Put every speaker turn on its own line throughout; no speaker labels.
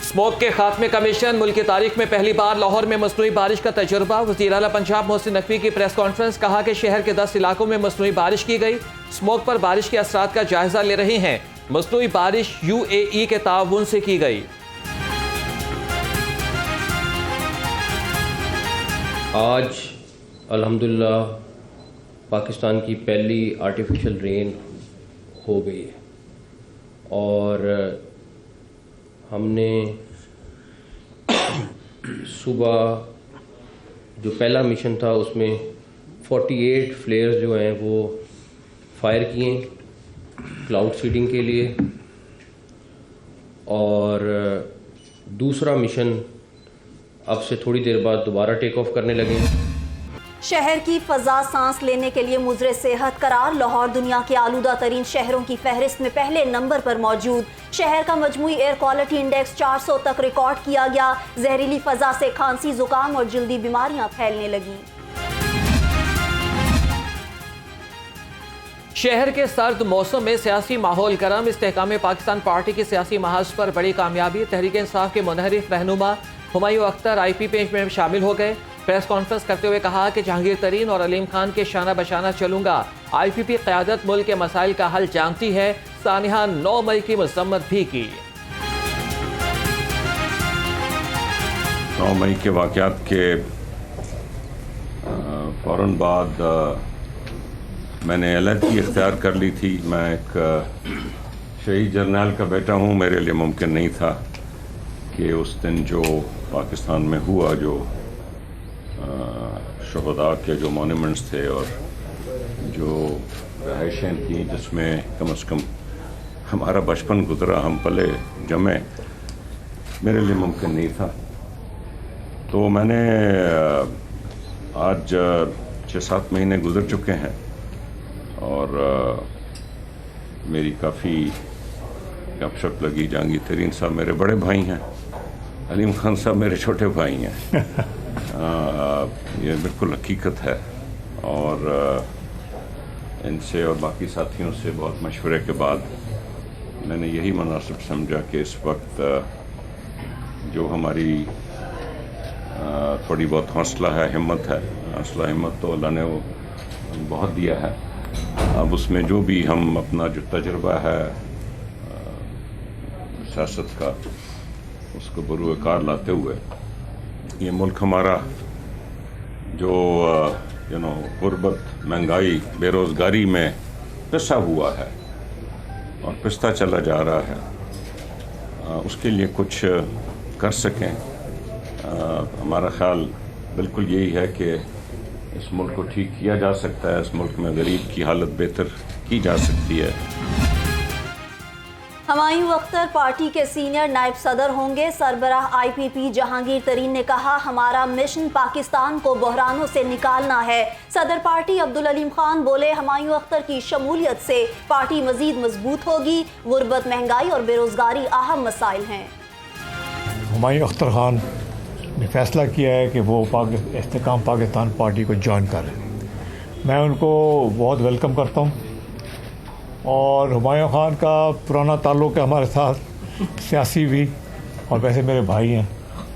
Smoke के खात्मे का मिशन, मुल्क की तारीख में पहली बार लाहौर में मसनूई बारिश का तजुर्बा। वज़ीर आला पंजाब मोहसिन नकवी की प्रेस कॉन्फ्रेंस, कहा कि शहर के 10 इलाकों में मसनूई बारिश की गई। स्मोक पर बारिश के असरात का जायजा ले रहे हैं। मसनूई बारिश UAE के ताउन से की गई।
आज अल्हम्दुलिल्लाह पाकिस्तान की पहली आर्टिफिशियल रेन हो गई है और हमने सुबह जो पहला मिशन था उसमें 48 फ्लेयर्स जो हैं वो फायर किए क्लाउड सीडिंग के लिए, और दूसरा मिशन अब से थोड़ी देर बाद दोबारा टेक ऑफ करने लगे।
शहर की फजा सांस लेने के लिए मुजरे सेहत करार। लाहौर दुनिया के आलूदा तरीन शहरों की फहरिस्त में पहले नंबर पर मौजूद। शहर का मजमूई एयर क्वालिटी इंडेक्स 400 तक रिकॉर्ड किया गया। जहरीली फजा से खांसी, जुकाम और जल्दी बीमारियां फैलने लगी।
शहर के सर्द मौसम में सियासी माहौल गर्म। इस्तेहकाम पाकिस्तान पार्टी की सियासी महाज पर बड़ी कामयाबी। तहरीक इंसाफ के मुनहरिफ रहनुमा हुमायूं अख्तर IPP में शामिल हो गए। प्रेस कॉन्फ्रेंस करते हुए कहा कि जहांगीर तरीन और अलीम खान के शाना बशाना चलूंगा। IPP क़यादत मुल्क के मसाइल का हल जानती है। सानिया 9 मई की मजम्मत भी की।
9 मई के वाक़यात के फ़ौरन बाद मैंने अलहदगी इख्तियार कर ली थी। मैं एक शहीद जर्नल का बेटा हूँ। मेरे लिए मुमकिन नहीं था कि उस दिन जो पाकिस्तान में हुआ, जो शहदा के जो मॉन्यूमेंट्स थे और जो रहायशें थी जिसमें कम से कम हमारा बचपन गुजरा, हम पले जमे, मेरे लिए मुमकिन नहीं था। तो मैंने आज 6-7 महीने गुजर चुके हैं और मेरी काफ़ी गपशप लगी। जहांगीर तरीन साहब मेरे बड़े भाई हैं, अलीम खान साहब मेरे छोटे भाई हैं। ये बिल्कुल हकीकत है और इनसे और बाकी साथियों से बहुत मशवरे के बाद मैंने यही मुनासिब समझा कि इस वक्त जो हमारी थोड़ी बहुत हौसला है, हिम्मत है, हौसला हिम्मत तो अल्लाह ने वो बहुत दिया है। अब उसमें जो भी हम अपना जो तजुर्बा है सियासत का, उसको बरूकार लाते हुए ये मुल्क हमारा जो गुर्बत, महंगाई, बेरोज़गारी में पिसा हुआ है और पिसता चला जा रहा है, उसके लिए कुछ कर सकें। हमारा ख्याल बिल्कुल यही है कि इस मुल्क को ठीक किया जा सकता है। इस मुल्क में गरीब की हालत बेहतर की जा सकती है।
हुमायूं अख्तर पार्टी के सीनियर नायब सदर होंगे। सरबराह IPP जहांगीर तरीन ने कहा, हमारा मिशन पाकिस्तान को बहरानों से निकालना है। सदर पार्टी अब्दुल अलीम खान बोले, हुमायूं अख्तर की शमूलियत से पार्टी मजीद मजबूत होगी। गुर्बत, महंगाई और बेरोजगारी अहम मसाइल हैं।
हुमायूं अख्तर खान ने फैसला किया है कि वो इस्तेहकाम पाकिस्तान पार्टी को ज्वाइन करें। मैं उनको बहुत वेलकम करता हूँ और हुमायूं खान का पुराना ताल्लुक़ है हमारे साथ, सियासी भी और वैसे मेरे भाई हैं,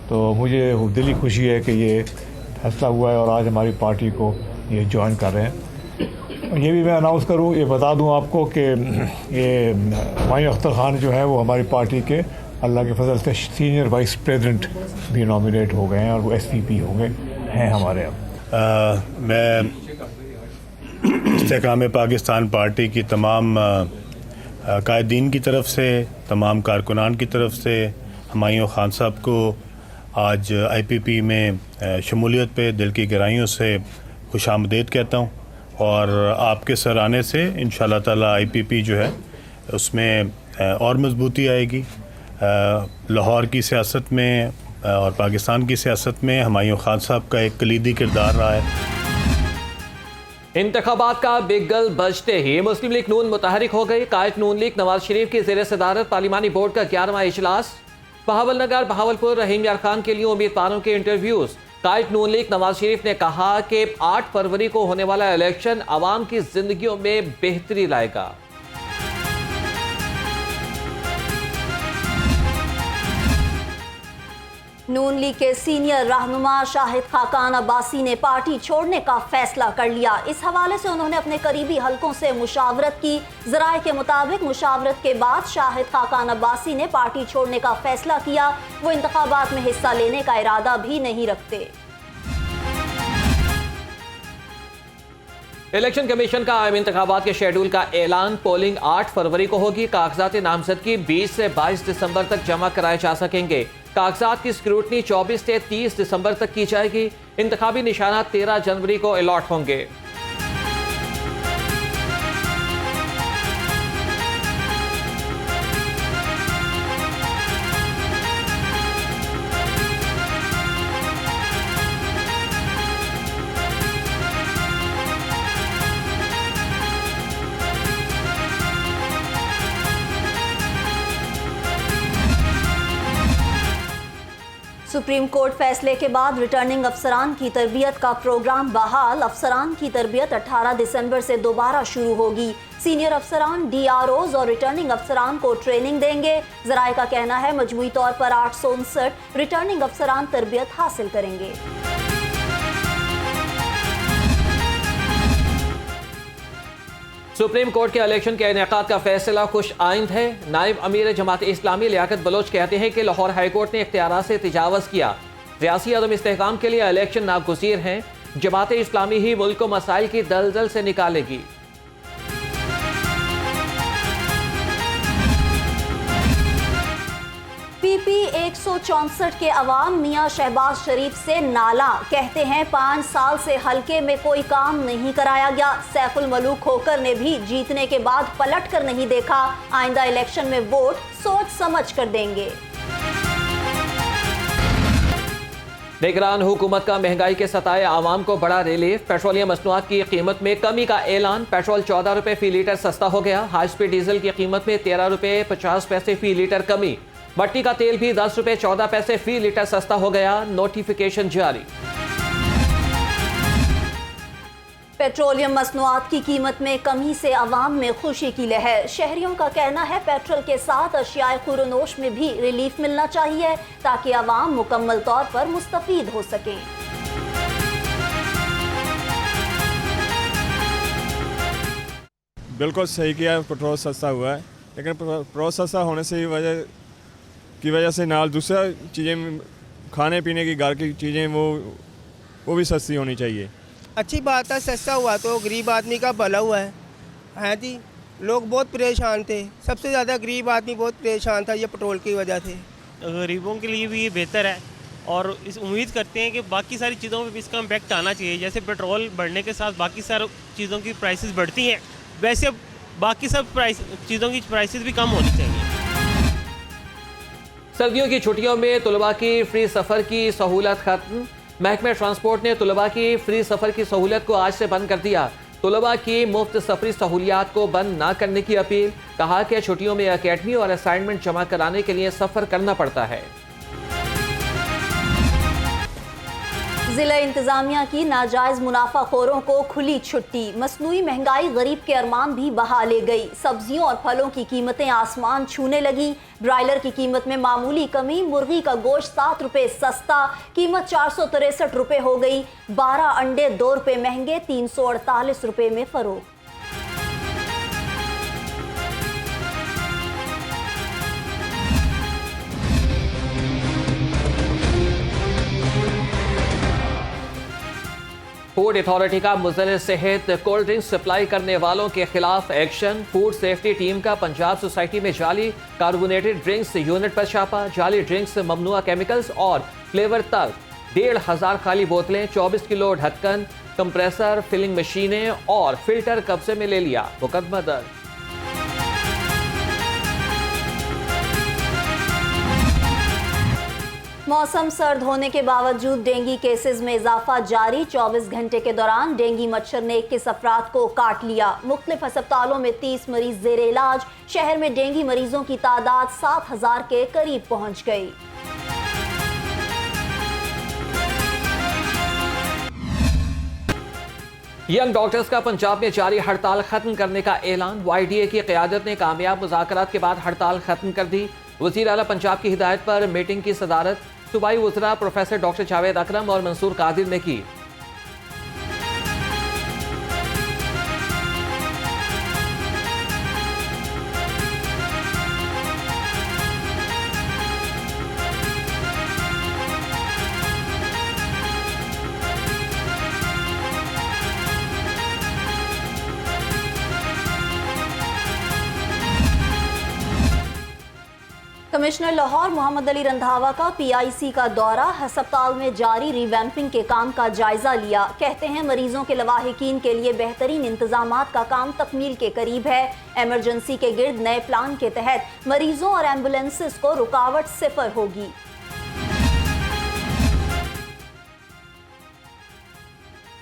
तो मुझे दिली खुशी है कि ये फैसला हुआ है और आज हमारी पार्टी को ये ज्वाइन कर रहे हैं। और ये भी मैं अनाउंस करूँ, ये बता दूँ आपको कि ये हुमायूं अख्तर खान जो है वो हमारी पार्टी के अल्लाह के फजल से सीनियर वाइस प्रेसिडेंट भी नॉमिनेट हो गए हैं और वो SVP हो गए हैं हमारे अब।
मैं इस्तेहकाम पाकिस्तान पार्टी की तमाम कायदीन की तरफ से, तमाम कारकुनान की तरफ से हुमायूं खान साहब को आज IPP में शमूलियत पे दिल की गहराइयों से खुशामदीद कहता हूँ और आपके सराहने से इंशाअल्लाह ताला IPP जो है उसमें और मजबूती आएगी। लाहौर की सियासत में और पाकिस्तान की सियासत में हुमायूं खान साहब का एक कलीदी किरदार रहा है।
इंतखाबात का बिगल बजते ही मुस्लिम लीग नून मुतहरिक हो गई। कायद नून लीग नवाज शरीफ की ज़ेर सदारत पार्लिमानी बोर्ड का 11वां इजलास। बहावलनगर, बहावलपुर, रहीम यार खान के लिए उम्मीदवारों के इंटरव्यूज। कायद नून लीग नवाज शरीफ ने कहा कि 8 फरवरी को होने वाला इलेक्शन आवाम की जिंदगियों में बेहतरी लाएगा।
नून लीग के सीनियर रहनुमा शाहिद खाकान अब्बासी ने पार्टी छोड़ने का फैसला कर लिया। इस हवाले से उन्होंने अपने करीबी हलकों से मुशावरत की। ज़राए के मुताबिक मुशावरत के बाद शाहिद खाकान अब्बासी ने पार्टी छोड़ने का फैसला किया। वो इंतखाबात में हिस्सा लेने का इरादा भी नहीं रखते।
इलेक्शन कमीशन का आम इंतखाबात के शेड्यूल का ऐलान। पोलिंग 8 फरवरी को होगी। कागजात नामजदगी 20 से 22 दिसंबर तक जमा कराए जा सकेंगे। कागजात की स्क्रूटनी 24 से 30 दिसंबर तक की जाएगी। इंतखाबी निशानात 13 जनवरी को अलॉट होंगे।
सुप्रीम कोर्ट फैसले के बाद रिटर्निंग अफसरान की तरबियत का प्रोग्राम बहाल। अफसरान की तरबियत 18 दिसंबर से दोबारा शुरू होगी। सीनियर अफसरान, DROs और रिटर्निंग अफसरान को ट्रेनिंग देंगे। ज़राए का कहना है मजमूई तौर पर 859 रिटर्निंग अफसरान तरबियत हासिल करेंगे।
सुप्रीम कोर्ट के इलेक्शन के इनेकाद का फैसला खुश आइंद है। नायब अमीर जमात इस्लामी लियाकत बलोच कहते हैं कि लाहौर हाईकोर्ट ने इख्तियारात से तजावज़ किया। सियासी अदम इस्तेहकाम के लिए इलेक्शन नागुज़ीर हैं। जमात इस्लामी ही मुल्क को मसाइल की दलदल से निकालेगी।
PP 164 के अवाम मियां शहबाज शरीफ से नाला। कहते हैं 5 साल से हल्के में कोई काम नहीं कराया गया। सैफुल मलूक खोकर ने भी जीतने के बाद पलट कर नहीं देखा। आइंदा इलेक्शन में वोट सोच समझ कर देंगे।
निगरान हुकूमत का महंगाई के सताए आवाम को बड़ा रिलीफ। पेट्रोलियम मसनूआत की कीमत में कमी का ऐलान। पेट्रोल 14 रुपए फी लीटर सस्ता हो गया। हाई स्पीड डीजल की कीमत में 13 रुपए 50 पैसे फी लीटर कमी। भट्टी का तेल भी 10 रुपए 14 पैसे फी लीटर सस्ता हो गया। नोटिफिकेशन जारी।
पेट्रोलियम मसनूआत की कीमत में कमी से अवाम में खुशी की लहर। शहरियों का कहना है पेट्रोल के साथ अशियाए खुरनोश में भी रिलीफ मिलना चाहिए ताकि अवाम मुकम्मल तौर पर मुस्तफीद हो सकें।
बिल्कुल सही किया, पेट्रोल सस्ता हुआ है, लेकिन पेट्रोल सस्ता होने से की वजह से नाल दूसरा चीज़ें, खाने पीने की घर की चीज़ें वो भी सस्ती होनी चाहिए।
अच्छी बात है, सस्ता हुआ तो गरीब आदमी का भला हुआ है जी। लोग बहुत परेशान थे, सबसे ज़्यादा गरीब आदमी बहुत परेशान था ये पेट्रोल की वजह से।
गरीबों के लिए भी ये बेहतर है और इस उम्मीद करते हैं कि बाकी सारी चीज़ों पे भी इसका इम्पैक्ट आना चाहिए। जैसे पेट्रोल बढ़ने के साथ बाकी सारी चीज़ों की प्राइसेस बढ़ती हैं, वैसे बाकी सब चीज़ों की प्राइसेस भी कम होनी चाहिए।
सर्दियों की छुट्टियों में तुलबा की फ्री सफ़र की सहूलत खत्म। महकमे ट्रांसपोर्ट ने तुलबा की फ्री सफ़र की सहूलत को आज से बंद कर दिया। तुलबा की मुफ्त सफरी सहूलियात को बंद ना करने की अपील। कहा कि छुट्टियों में अकेडमी और असाइनमेंट जमा कराने के लिए सफ़र करना पड़ता है।
जिला इंतजामिया की नाजायज मुनाफाखोरों को खुली छुट्टी। मसनूई महंगाई गरीब के अरमान भी बहा ले गई। सब्जियों और फलों की कीमतें आसमान छूने लगी। ब्रायलर की कीमत में मामूली कमी। मुर्गी का गोश्त 7 रुपए सस्ता, कीमत 463 रुपए हो गई। 12 अंडे 2 रुपए महंगे, 348 रुपए में फरोख्त।
फूड अथॉरिटी का मुज़र सेहत कोल्ड ड्रिंक्स सप्लाई करने वालों के खिलाफ एक्शन। फूड सेफ्टी टीम का पंजाब सोसाइटी में जाली कार्बोनेटेड ड्रिंक्स यूनिट पर छापा। जाली ड्रिंक्स, ममनुआ केमिकल्स और फ्लेवर तक 1,500 खाली बोतलें, 24 किलो ढक्कन, कंप्रेसर, फिलिंग मशीनें और फिल्टर कब्जे में ले लिया। मुकदमा दर्ज।
मौसम सर्द होने के बावजूद डेंगू केसेस में इजाफा जारी। 24 घंटे के दौरान डेंगू मच्छर ने 21 अफराद को काट लिया। मुख्तलिफ अस्पतालों में 30 मरीज जेर इलाज। शहर में डेंगू मरीजों की तादाद 7,000 के करीब पहुंच गई।
यंग डॉक्टर्स का पंजाब में जारी हड़ताल खत्म करने का ऐलान। YDA की क़यादत ने कामयाब मुज़ाकरात के बाद हड़ताल खत्म कर दी। वज़ीर आला पंजाब की हिदायत पर मीटिंग की सदारत। सूबाई वज़रा प्रोफेसर डॉक्टर जावेद अकरम और मंसूर कादिर ने की।
कमिश्नर लाहौर मोहम्मद अली रंधावा का PIC का दौरा, अस्पताल में जारी रिवैम्पिंग के काम का जायजा लिया। कहते हैं मरीजों के लवाहिकीन के लिए बेहतरीन इंतजामात का काम तकमील के करीब है। एमरजेंसी के गिर्द नए प्लान के तहत मरीजों और एम्बुलेंसेस को रुकावट सिफर होगी।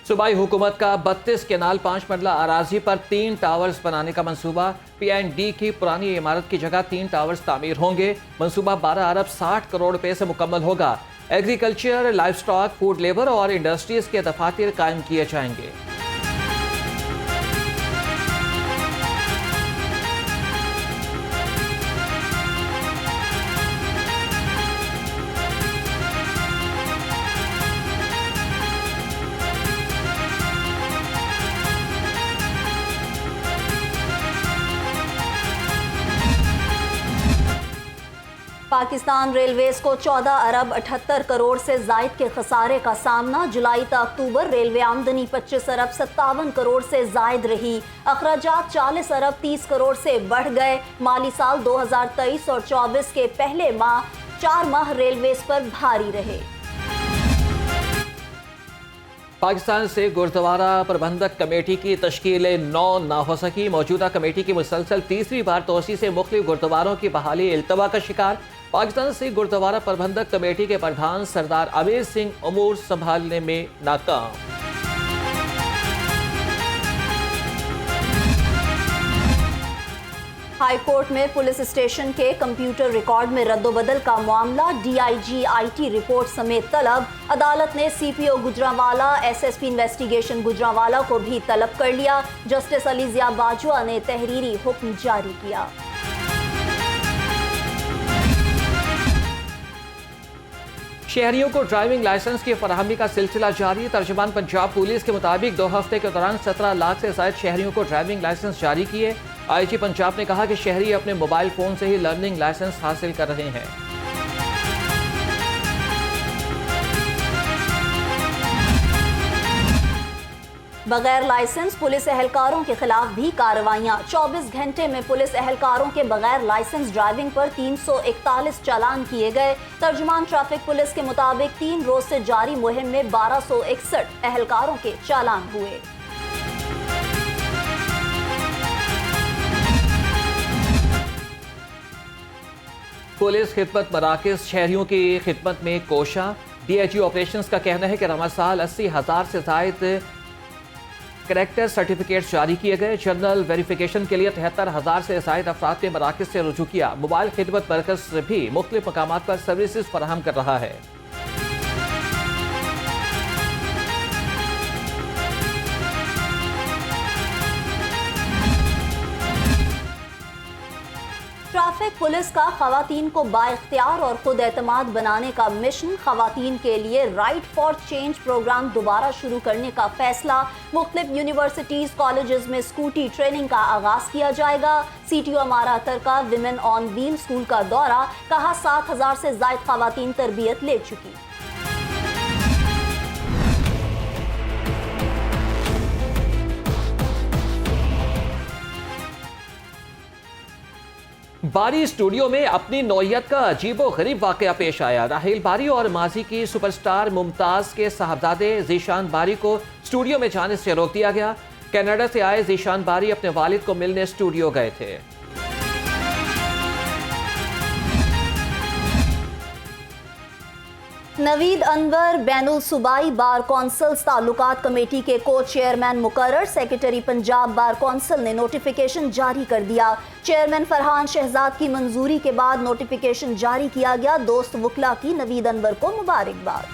सूबाई हुकूमत का 32 केनाल 5 मरला अराजी पर 3 टावर्स बनाने का मंसूबा। P&D की पुरानी इमारत की जगह 3 टावर्स तामीर होंगे। मंसूबा 12 अरब 60 करोड़ रुपए से मुकम्मल होगा। Agriculture, life stock, food labour और इंडस्ट्रीज के दफातर कायम किए जाएंगे।
पाकिस्तान रेलवेज को 14 अरब 78 करोड़ से जायद के खसारे का सामना। जुलाई तक अक्टूबर रेलवे आमदनी 25 अरब 57 करोड़ से जायद रही। अखराजात 40 अरब 30 करोड़ से बढ़ गए। माली साल 2023 और 24 के पहले 4 माह रेलवेज पर भारी रहे।
पाकिस्तान से गुरुद्वारा प्रबंधक कमेटी की तश्कील 9 ना हो सकी। मौजूदा कमेटी की मुसलसल तीसरी बार तोसी से मुख्तलिफ गुरुद्वारों की बहाली इल्तवा का शिकार। पाकिस्तान से गुरुद्वारा प्रबंधक कमेटी के प्रधान सरदार अबीर सिंह अमूर संभालने में नाकाम।
हाई कोर्ट में पुलिस स्टेशन के कंप्यूटर रिकॉर्ड में रद्दोबदल का मामला। DIG IT रिपोर्ट समेत तलब। अदालत ने CPO Gujranwala, SSP investigation Gujranwala को भी तलब कर लिया। जस्टिस अली जिया बाजवा ने तहरीरी हुक्म जारी किया।
शहरियों को ड्राइविंग लाइसेंस की फराहमी का सिलसिला जारी। तर्जुमान पंजाब पुलिस के मुताबिक 2 हफ्ते के दौरान 17 लाख से ज्यादा शहरियों को ड्राइविंग लाइसेंस जारी किए। IG पंजाब ने कहा कि शहरी अपने मोबाइल फोन से ही लर्निंग लाइसेंस हासिल कर रहे हैं।
बगैर लाइसेंस पुलिस एहलकारों के खिलाफ भी कार्रवाइयां। 24 घंटे में पुलिस एहलकारों के बगैर लाइसेंस ड्राइविंग पर 341 चालान किए गए। तर्जुमान ट्रैफिक पुलिस के मुताबिक 3 रोज से जारी मुहिम में 1261 एहलकारों के चालान हुए।
पुलिस खिदमत मराकज शहरियों की खिदमत में कोशा। DIG ऑपरेशंस का कहना है कि रमज़ान 80,000 से ज़ायद करैक्टर सर्टिफिकेट जारी किए गए। जनरल वेरिफिकेशन के लिए 73,000 से ज़ायद अफराद ने मराकज से रुजू किया। मोबाइल खिदमत मरकज भी मुख्तलिफ मकामात पर सर्विसेज फराहम कर रहा है।
ट्रैफिक पुलिस का खवातीन को बाइख्तियार और खुद एतमाद बनाने का मिशन। खवातीन के लिए राइट फॉर चेंज प्रोग्राम दोबारा शुरू करने का फैसला। मुख्तलिफ यूनिवर्सिटीज कॉलेजेस में स्कूटी ट्रेनिंग का आगाज किया जाएगा। CTO अमारा अतर का विमेन ऑन व्हील स्कूल का दौरा। कहा 7,000 से ज्यादा खवातीन तरबियत ले चुकी।
बारी स्टूडियो में अपनी नौयत का अजीबो गरीब वाकया पेश आया। राहिल बारी और माजी की सुपरस्टार मुमताज के साहबजादे जीशान बारी को स्टूडियो में जाने से रोक दिया गया। कनाडा से आए जीशान बारी अपने वालिद को मिलने स्टूडियो गए थे।
नवीद अनवर बैनुल सूबाई बार कौंसल्स ताल्लुकात कमेटी के को चेयरमैन मुकर्रर। सेक्रेटरी पंजाब बार कौंसिल ने नोटिफिकेशन जारी कर दिया। चेयरमैन फरहान शहजाद की मंजूरी के बाद नोटिफिकेशन जारी किया गया। दोस्त वकला की नवीद अनवर को मुबारकबाद।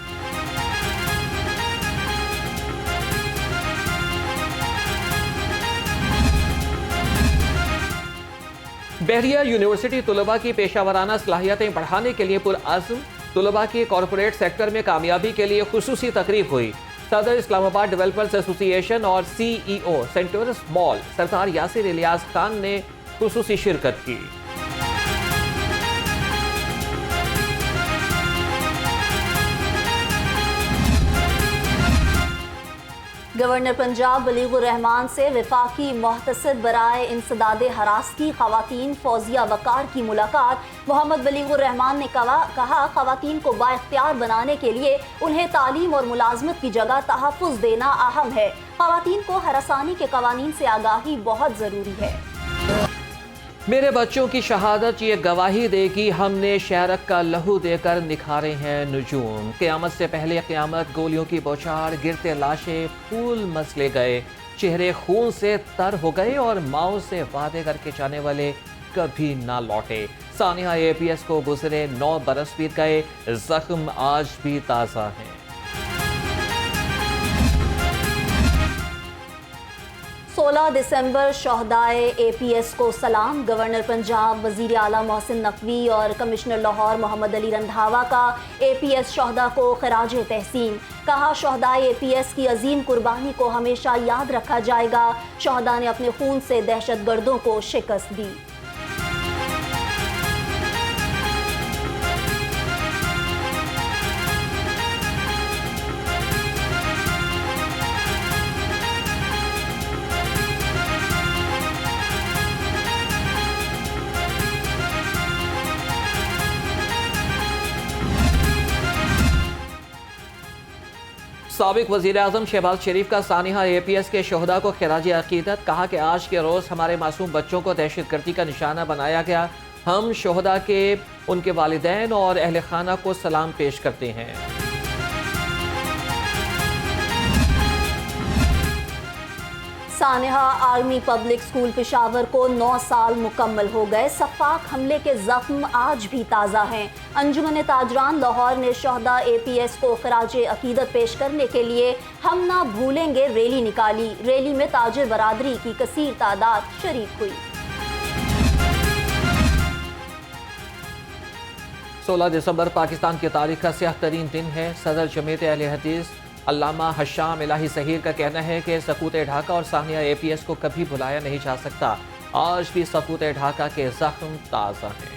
बहरिया यूनिवर्सिटी तलबा की पेशा वराना सलाहियतें बढ़ाने के लिए पुरअज़्म। तुलबा की कॉरपोरेट सेक्टर में कामयाबी के लिए खुसूसी तकरीब हुई। सदर इस्लामाबाद डेवलपर्स एसोसिएशन और CEO सेंटोरस मॉल सरदार यासिर इलियास खान ने खुसूसी शिरकत की।
गवर्नर पंजाब बलीगुर रहमान से वफाकी मुहतसिब बराए इंसदादे हरासती खवातीन फौजिया वकार की मुलाकात। मोहम्मद बलीगुर रहमान ने कहा खवातीन को बाइख्तियार बनाने के लिए उन्हें तालीम और मुलाजमत की जगह तहफ़्फ़ुज़ देना अहम है। खवातीन को हरासानी के कवानीन से आगाही बहुत ज़रूरी है।
मेरे बच्चों की शहादत ये गवाही देगी, हमने शहरक का लहू देकर निखारे हैं नजूम। क़यामत से पहले क़यामत, गोलियों की बौछार, गिरते लाशें, फूल मसले गए, चेहरे खून से तर हो गए और माओ से वादे करके जाने वाले कभी ना लौटे। सानिया APS को गुजरे 9 बरस बीत गए, जख्म आज भी ताज़ा हैं।
16 दिसंबर शहदाए APS को सलाम। गवर्नर पंजाब वज़ीर आला मोहसिन नकवी और कमिश्नर लाहौर मोहम्मद अली रंधावा का APS शहदा को खराज तहसीन। कहा शहदाए APS की अजीम कुर्बानी को हमेशा याद रखा जाएगा। शहदा ने अपने खून से दहशतगर्दों को शिकस्त दी।
साबिक वज़ीर आज़म शहबाज शरीफ का सानिया APS के शहदा को खिराज अकीदत। कहा कि आज के रोज़ हमारे मासूम बच्चों को दहशतगर्दी का निशाना बनाया गया। हम शहदा के उनके वालिदैन और अहल खाना को सलाम पेश करते हैं।
सानिहा आर्मी पब्लिक स्कूल पेशावर को 9 साल मुकम्मल हो गए। सफाक हमले के जख्म आज भी ताज़ा हैं। अंजुमन ताजरान लाहौर ने शहदा APS को खराज अकीदत पेश करने के लिए हम ना भूलेंगे रैली निकाली। रैली में ताजिर बरादरी की कसीर तादाद शरीक हुई।
16 दिसंबर पाकिस्तान की तारीख का स्याह तरीन दिन है। सदर जमीयत अहले हदीस अल्लामा हशाम इलाही सहीर का कहना है कि सकूत ढाका और सानिया APS को कभी भुलाया नहीं जा सकता। आज भी सकूत ढाका के जख्म ताज़ा हैं।